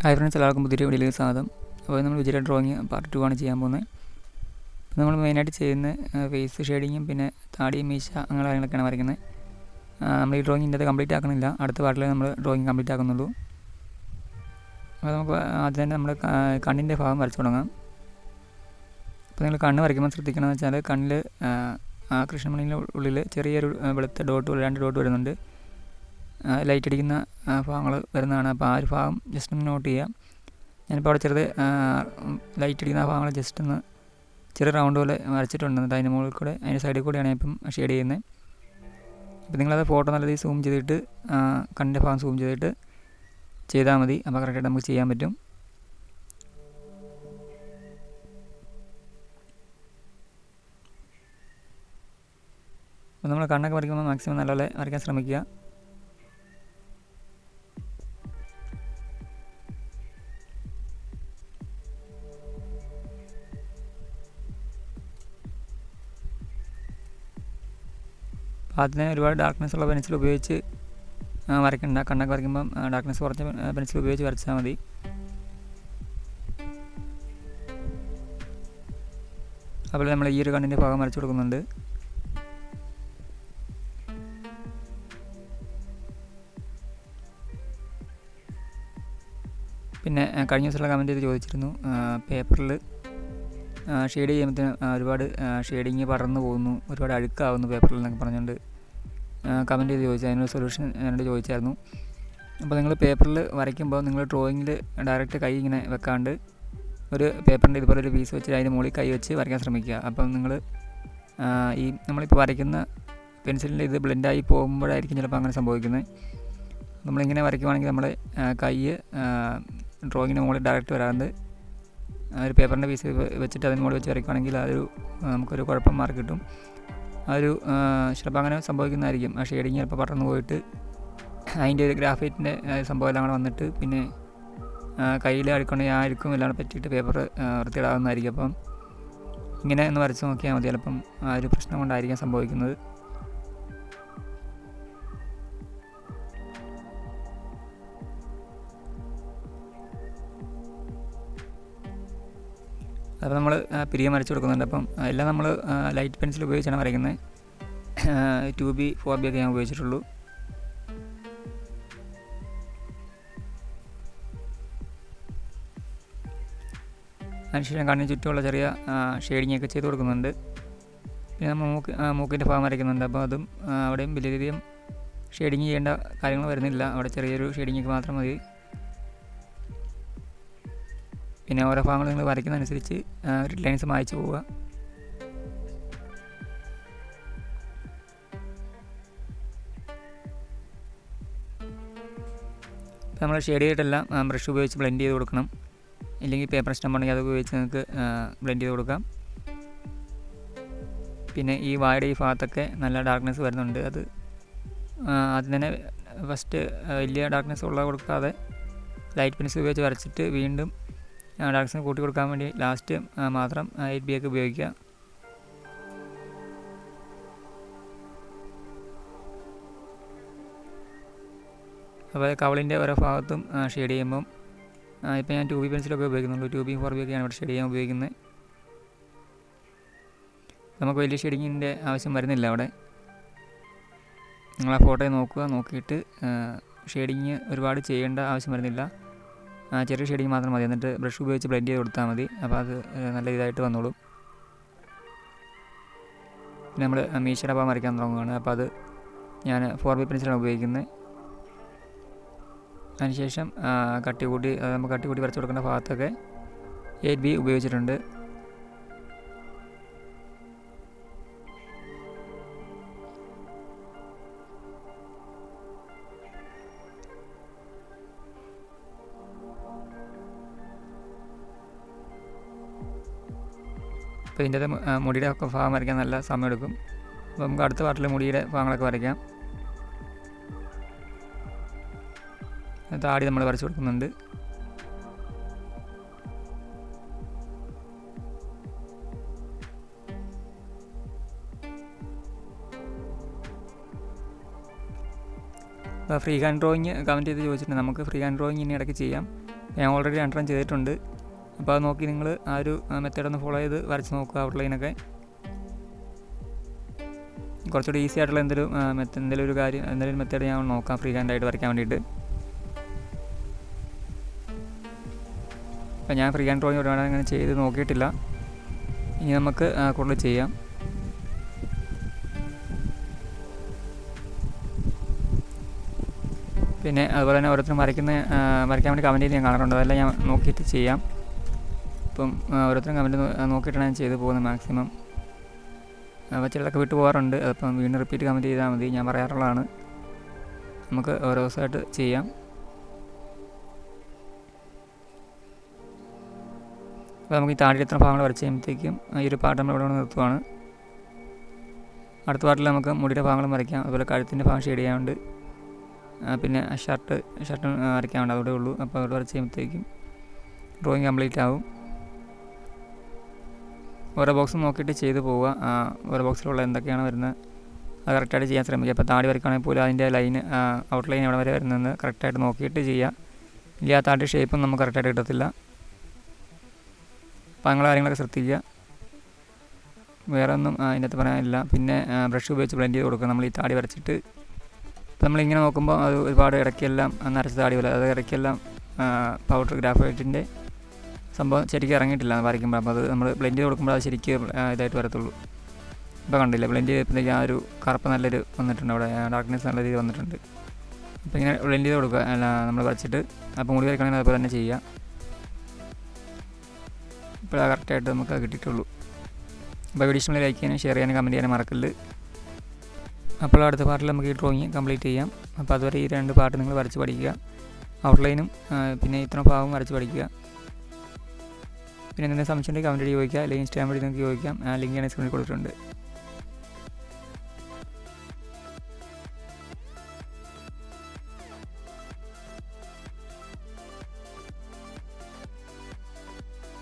Hi friends, എല്ലാവർക്കും പുതിയ വീഡിയോയിലേക്ക് സ്വാഗതം. അപ്പോൾ നമ്മൾ വിജയുടെ ഡ്രോയിങ് പാർട്ട് 2 ആണ് ചെയ്യാൻ പോകുന്നത്. അപ്പോൾ നമ്മൾ മെയിനായിട്ട് ചെയ്യുന്ന ഫേസ് ഷെയ്ഡിങ്ങും പിന്നെ താടി മീശ അങ്ങനെ കാര്യങ്ങളൊക്കെയാണ് വരയ്ക്കുന്നത്. നമ്മൾ ഈ ഡ്രോയിങ്ങിൻ്റെ അത് കംപ്ലീറ്റ് ആക്കുന്നില്ല, അടുത്ത പാർട്ടിൽ നമ്മൾ ഡ്രോയിങ് കംപ്ലീറ്റ് ആക്കുന്നുള്ളൂ. അപ്പോൾ നമുക്ക് ആദ്യം തന്നെ നമ്മൾ കണ്ണിൻ്റെ ഭാഗം വരച്ചു തുടങ്ങാം. അപ്പോൾ നിങ്ങൾ കണ്ണ് വരയ്ക്കുമ്പോൾ ശ്രദ്ധിക്കണമെന്ന് വെച്ചാൽ കണ്ണിൽ ആ കൃഷ്ണമണിയുടെ ഉള്ളിൽ ചെറിയൊരു വെളുത്ത ഡോട്ട് 2 ഡോട്ട് വരുന്നുണ്ട്. ലൈറ്റ് അടിക്കുന്ന ഭാഗങ്ങൾ വരുന്നതാണ്. അപ്പോൾ ആ ഒരു ഭാഗം ജസ്റ്റ് ഒന്ന് നോട്ട് ചെയ്യാം. ഞാനിപ്പോൾ അവിടെ ചെറുത് ലൈറ്റ് അടിക്കുന്ന ആ ഭാഗങ്ങൾ ജസ്റ്റ് ഒന്ന് ചെറിയ റൗണ്ട് പോലെ വരച്ചിട്ടുണ്ട്. എന്നിട്ട് അതിൻ്റെ മുകളിൽ കൂടെ അതിൻ്റെ സൈഡിൽ കൂടെയാണ് ഇപ്പം ഷെയ്ഡ് ചെയ്യുന്നത്. അപ്പോൾ നിങ്ങളത് ഫോട്ടോ നല്ല രീതിയിൽ സൂം ചെയ്തിട്ട് കണ്ണിൻ്റെ ഭാഗം സൂം ചെയ്തിട്ട് ചെയ്താൽ മതി. അപ്പോൾ കറക്റ്റായിട്ട് നമുക്ക് ചെയ്യാൻ പറ്റും. അപ്പോൾ നമ്മൾ കണ്ണൊക്കെ വരയ്ക്കുമ്പോൾ മാക്സിമം നല്ലപോലെ വരയ്ക്കാൻ ശ്രമിക്കുക. അതിനെ ഒരുപാട് ഡാർക്ക്നെസ് ഉള്ള പെൻസിൽ ഉപയോഗിച്ച് വരയ്ക്കണ്ട. കണ്ണൊക്കെ വരയ്ക്കുമ്പം ഡാർക്ക്നെസ് കുറച്ച് പെൻസിൽ ഉപയോഗിച്ച് വരച്ചാൽ മതി. അതുപോലെ നമ്മൾ ഈ ഒരു കണ്ണിൻ്റെ ഭാഗം വരച്ചു കൊടുക്കുന്നുണ്ട്. പിന്നെ കഴിഞ്ഞ ദിവസമുള്ള കമൻറ്റ് ചെയ്ത് ചോദിച്ചിരുന്നു, പേപ്പറിൽ ഷെയ്ഡ് ചെയ്യുമ്പോഴത്തേന് ഒരുപാട് ഷെയ്ഡിങ് പടർന്നു പോകുന്നു, ഒരുപാട് അഴുക്കാവുന്നു പേപ്പറിൽ എന്നൊക്കെ പറഞ്ഞുകൊണ്ട് കമൻറ്റ് ചെയ്ത് ചോദിച്ചു. അതിനൊരു സൊല്യൂഷൻ എന്നോട് ചോദിച്ചായിരുന്നു. അപ്പോൾ നിങ്ങൾ പേപ്പറിൽ വരയ്ക്കുമ്പോൾ നിങ്ങൾ ഡ്രോയിങ്ങിൽ ഡയറക്റ്റ് കൈ ഇങ്ങനെ വെക്കാണ്ട് ഒരു പേപ്പറിൻ്റെ ഇതുപോലെ ഒരു പീസ് വെച്ച് അതിന് മുകളിൽ കൈ വെച്ച് വരയ്ക്കാൻ ശ്രമിക്കുക. അപ്പം നിങ്ങൾ ഈ നമ്മളിപ്പോൾ വരയ്ക്കുന്ന പെൻസിലിൻ്റെ ഇത് ബ്ലെൻഡായി പോകുമ്പോഴായിരിക്കും ചിലപ്പോൾ അങ്ങനെ സംഭവിക്കുന്നത്. നമ്മളിങ്ങനെ വരയ്ക്കുവാണെങ്കിൽ നമ്മുടെ കൈ ഡ്രോയിങ്ങിന് മുകളിൽ ഡയറക്റ്റ് വരാണ്ട് ഒരു പേപ്പറിൻ്റെ പീസ് വെച്ചിട്ട് അതിന് മുകളിൽ വെച്ച് വരയ്ക്കുകയാണെങ്കിൽ അതൊരു നമുക്കൊരു കുഴപ്പം മാർക്ക് കിട്ടും. ഒരു ചിലപ്പോൾ അങ്ങനെ സംഭവിക്കുന്നതായിരിക്കും. ആ ഷെയ്ഡിങ് ചിലപ്പോൾ പടർന്നു പോയിട്ട് അതിൻ്റെ ഒരു ഗ്രാഫൈറ്റിൻ്റെ സംഭവം എല്ലാം കൂടെ വന്നിട്ട് പിന്നെ കയ്യിൽ അഴുക്കണമെങ്കിൽ ആ അഴുക്കും എല്ലാം പറ്റിയിട്ട് പേപ്പർ വൃത്തിയിടാവുന്നതായിരിക്കും. അപ്പം ഇങ്ങനെ ഒന്ന് വരച്ച് നോക്കിയാൽ മതി. ചിലപ്പം ആ ഒരു പ്രശ്നം കൊണ്ടായിരിക്കാം സംഭവിക്കുന്നത്. അപ്പോൾ നമ്മൾ പിരിയം വരച്ച് കൊടുക്കുന്നുണ്ട്. അപ്പം എല്ലാം നമ്മൾ ലൈറ്റ് പെൻസിൽ ഉപയോഗിച്ചാണ് വരയ്ക്കുന്നത്. 2B 4B ഒക്കെ ഞാൻ ഉപയോഗിച്ചിട്ടുള്ളൂ. അതിനുശേഷം കണ്ണിന് ചുറ്റുമുള്ള ചെറിയ ഷെയ്ഡിങ്ങൊക്കെ ചെയ്ത് കൊടുക്കുന്നുണ്ട്. പിന്നെ നമ്മൾ മൂക്കിൻ്റെ ഭാഗം വരയ്ക്കുന്നുണ്ട്. അപ്പോൾ അതും അവിടെയും വലിയ രീതിയിൽ ഷെയ്ഡിങ് ചെയ്യേണ്ട കാര്യങ്ങൾ വരുന്നില്ല. അവിടെ ചെറിയൊരു ഷെയ്ഡിങ്ങൊക്കെ മാത്രം മതി. പിന്നെ ഓരോ ഭാഗങ്ങൾ നിങ്ങൾ വരയ്ക്കുന്നതനുസരിച്ച് ഒരു ലൈൻസ് മായ്ച്ചു പോവുക. ഇപ്പോൾ നമ്മൾ ഷെയ്ഡ് ചെയ്തിട്ടെല്ലാം ബ്രഷ് ഉപയോഗിച്ച് ബ്ലെൻഡ് ചെയ്ത് കൊടുക്കണം. ഇല്ലെങ്കിൽ പേപ്പർ സ്റ്റമ്പ് ഉണ്ടെങ്കിൽ അത് ഉപയോഗിച്ച് നിങ്ങൾക്ക് ബ്ലെൻഡ് ചെയ്ത് കൊടുക്കാം. പിന്നെ ഈ വായുടെ ഈ ഭാഗത്തൊക്കെ നല്ല ഡാർക്ക്നെസ് വരുന്നുണ്ട്. അത് ആദ്യം തന്നെ ഫസ്റ്റ് വലിയ ഡാർക്ക്നെസ് ഉള്ള കൊടുക്കാതെ ലൈറ്റ് പെൻസിൽ ഉപയോഗിച്ച് വരച്ചിട്ട് വീണ്ടും ഡാർക്ക്നെസ് കൂട്ടി കൊടുക്കാൻ വേണ്ടി ലാസ്റ്റ് മാത്രം 8B ഒക്കെ ഉപയോഗിക്കുക. അപ്പോൾ കവളിൻ്റെ ഓരോ ഭാഗത്തും ഷെയ്ഡ് ചെയ്യുമ്പം ഇപ്പോൾ ഞാൻ 2B പെൻസിലൊക്കെ ഉപയോഗിക്കുന്നുള്ളൂ. 2B 4B ഒക്കെയാണ് ഇവിടെ ഷെയ്ഡ് ചെയ്യാൻ ഉപയോഗിക്കുന്നത്. നമുക്ക് വലിയ ഷെയ്ഡിങ്ങിൻ്റെ ആവശ്യം വരുന്നില്ല അവിടെ. നിങ്ങൾ ആ ഫോട്ടോയിൽ നോക്കുക, നോക്കിയിട്ട് ഷെയ്ഡിങ് ഒരുപാട് ചെയ്യേണ്ട ആവശ്യം വരുന്നില്ല. ചെറിയ ഷെയ്ഡിങ് മാത്രം മതി. എന്നിട്ട് ബ്രഷ് ഉപയോഗിച്ച് ബ്ലെൻഡ് ചെയ്ത് കൊടുത്താൽ മതി. അപ്പോൾ അത് നല്ല ഇതായിട്ട് വന്നോളും. പിന്നെ നമ്മൾ മീശയുടെ ഭാഗം വരയ്ക്കാൻ തുടങ്ങുകയാണ്. അപ്പോൾ അത് ഞാൻ 4B പെൻസിലാണ് ഉപയോഗിക്കുന്നത്. അതിനുശേഷം കട്ടി കൂട്ടി വരച്ച് കൊടുക്കേണ്ട ഭാഗത്തൊക്കെ 8B ഉപയോഗിച്ചിട്ടുണ്ട്. അപ്പോൾ ഇതിൻ്റെ മുടിയുടെ ഒക്കെ ഭാഗം വരയ്ക്കാൻ നല്ല സമയമെടുക്കും. അപ്പോൾ നമുക്ക് അടുത്ത പാർട്ടിൽ മുടിയുടെ ഭാഗങ്ങളൊക്കെ വരയ്ക്കാം. താടി നമ്മൾ വരച്ച് കൊടുക്കുന്നുണ്ട്. ഫ്രീ ഹാൻഡ് ഡ്രോയിങ് കമൻറ്റ് ചെയ്ത് ചോദിച്ചിട്ടുണ്ട്. നമുക്ക് ഫ്രീ ഹാൻഡ് ഡ്രോയിങ് ഇനി ഇടയ്ക്ക് ചെയ്യാം. ഞാൻ ഓൾറെഡി 2 ചെയ്തിട്ടുണ്ട്. അപ്പോൾ അത് നോക്കി നിങ്ങൾ ആ ഒരു മെത്തേഡൊന്ന് ഫോളോ ചെയ്ത് വരച്ച് നോക്കുക. ഔട്ട്ലൈനൊക്കെ കുറച്ചുകൂടി ഈസി ആയിട്ടുള്ള എന്തെങ്കിലും ഒരു മെത്തേഡ് ഞാൻ നോക്കാം ഫ്രീ ഹാൻഡായിട്ട് വരയ്ക്കാൻ വേണ്ടിയിട്ട്. അപ്പോൾ ഞാൻ ഫ്രീ ഹാൻഡ് ഡ്രോയിങ് ഒരുപാട് അങ്ങനെ ചെയ്ത് നോക്കിയിട്ടില്ല. ഇനി നമുക്ക് കൂടുതൽ ചെയ്യാം. പിന്നെ അതുപോലെ തന്നെ ഓരോരുത്തരും വരയ്ക്കാൻ വേണ്ടി കമൻറ്റ് ഞാൻ കാണാറുണ്ട്. അതെല്ലാം ഞാൻ നോക്കിയിട്ട് ചെയ്യാം. ഇപ്പം ഓരോരുത്തരും കമൻറ്റ് നോക്കിയിട്ടാണ് ഞാൻ ചെയ്ത് പോകുന്നത് മാക്സിമം. അപ്പോൾ ചിലതൊക്കെ വിട്ടു പോകാറുണ്ട്. അതിപ്പം വീണ്ടും റിപ്പീറ്റ് കമൻറ്റ് ചെയ്താൽ മതി. ഞാൻ പറയാറുള്ളതാണ്. നമുക്ക് ഓരോ ദിവസമായിട്ട് ചെയ്യാം. അപ്പോൾ നമുക്ക് ഈ താഴെ ഇത്ര ഭാഗങ്ങൾ വരച്ച് കഴിയുമ്പോഴത്തേക്കും ഈ ഒരു പാട്ട് നമ്മൾ ഇവിടെ നിർത്തുവാണ്. അടുത്ത പാട്ടിൽ നമുക്ക് മുടിയുടെ ഭാഗങ്ങളും വരയ്ക്കാം. അതുപോലെ കഴുത്തിൻ്റെ ഭാഗം ഷെയ്ഡ് ചെയ്യാനുണ്ട്. പിന്നെ ഷർട്ട് വരയ്ക്കാനുണ്ട്. അതോടെ ഉള്ളൂ. അപ്പോൾ അതോടെ വരച്ച് കഴിയുമ്പോഴത്തേക്കും ഡ്രോയിങ് കംപ്ലീറ്റ് ആവും. ഓരോ ബോക്സും നോക്കിയിട്ട് ചെയ്ത് പോവുക. ഓരോ ബോക്സിലുള്ള എന്തൊക്കെയാണ് വരുന്നത് അത് കറക്റ്റായിട്ട് ചെയ്യാൻ ശ്രമിക്കുക. ഇപ്പോൾ താടി വരയ്ക്കുകയാണെങ്കിൽ പോലും അതിൻ്റെ ഔട്ട്ലൈൻ എവിടെ വരെ വരുന്നതെന്ന് കറക്റ്റായിട്ട് നോക്കിയിട്ട് ചെയ്യുക. ഇല്ല ആ താടി ഷേപ്പും നമുക്ക് കറക്റ്റായിട്ട് കിട്ടത്തില്ല. അപ്പോൾ അങ്ങനെയുള്ള കാര്യങ്ങളൊക്കെ ശ്രദ്ധിക്കുക. വേറെ ഒന്നും അതിനകത്ത് പറയാനില്ല. പിന്നെ ബ്രഷ് ഉപയോഗിച്ച് ബ്ലെൻഡ് ചെയ്ത് കൊടുക്കുക. നമ്മൾ ഈ താടി വരച്ചിട്ട് ഇപ്പോൾ നമ്മളിങ്ങനെ നോക്കുമ്പോൾ അത് ഒരുപാട് ഇടയ്ക്കെല്ലാം നരച്ച താടി പോലെ, അത് ഇടയ്ക്കെല്ലാം പൗഡർ ഗ്രാഫൈറ്റിൻ്റെ സംഭവം ശരിക്കും ഇറങ്ങിയിട്ടില്ല വരയ്ക്കുമ്പോൾ. അപ്പോൾ അത് നമ്മൾ ബ്ലെൻഡ് ചെയ്ത് കൊടുക്കുമ്പോൾ അത് ശരിക്കും ഇതായിട്ട് വരത്തുള്ളൂ. ഇപ്പോൾ കണ്ടില്ല, ബ്ലെൻഡ് ചെയ്തപ്പോഴത്തേക്ക് ആ ഒരു കറുപ്പ് നല്ലൊരു വന്നിട്ടുണ്ട്, അവിടെ ഡാർക്ക്നെസ് നല്ല രീതിയിൽ വന്നിട്ടുണ്ട്. അപ്പോൾ ഇങ്ങനെ ബ്ലെൻഡ് ചെയ്ത് കൊടുക്കുക നമ്മൾ വരച്ചിട്ട്. അപ്പോൾ മുടി വരയ്ക്കണമെങ്കിൽ അതുപോലെ തന്നെ ചെയ്യുക. ഇപ്പോൾ കറക്റ്റായിട്ട് നമുക്ക് കിട്ടിയിട്ടുള്ളൂ. അപ്പോൾ വീഡിയോ ഇഷ്ടമായി ലൈക്ക് ചെയ്യാനും ഷെയർ ചെയ്യാനും കമൻറ്റ് ചെയ്യാനും മറക്കല്ല്. അപ്പോൾ അടുത്ത പാർട്ടിൽ നമുക്ക് ഈ ഡ്രോയിങ് കംപ്ലീറ്റ് ചെയ്യാം. അപ്പോൾ അതുവരെ ഈ 2 പാർട്ട് നിങ്ങൾ വരച്ച് പഠിക്കുക. ഔട്ട്ലൈനും പിന്നെ ഇത്ര ഭാഗം വരച്ച് പഠിക്കുക. പിന്നെ എന്തെങ്കിലും സംശയമുണ്ടെങ്കിൽ കമൻറ്റ് ചോദിക്കുക, അല്ലെങ്കിൽ ഇൻസ്റ്റാഗ്രാം വഴി നിങ്ങൾക്ക് ചോദിക്കാം. ലിങ്ക് ഞാൻ സ്ക്രീനിൽ കൊടുത്തിട്ടുണ്ട്.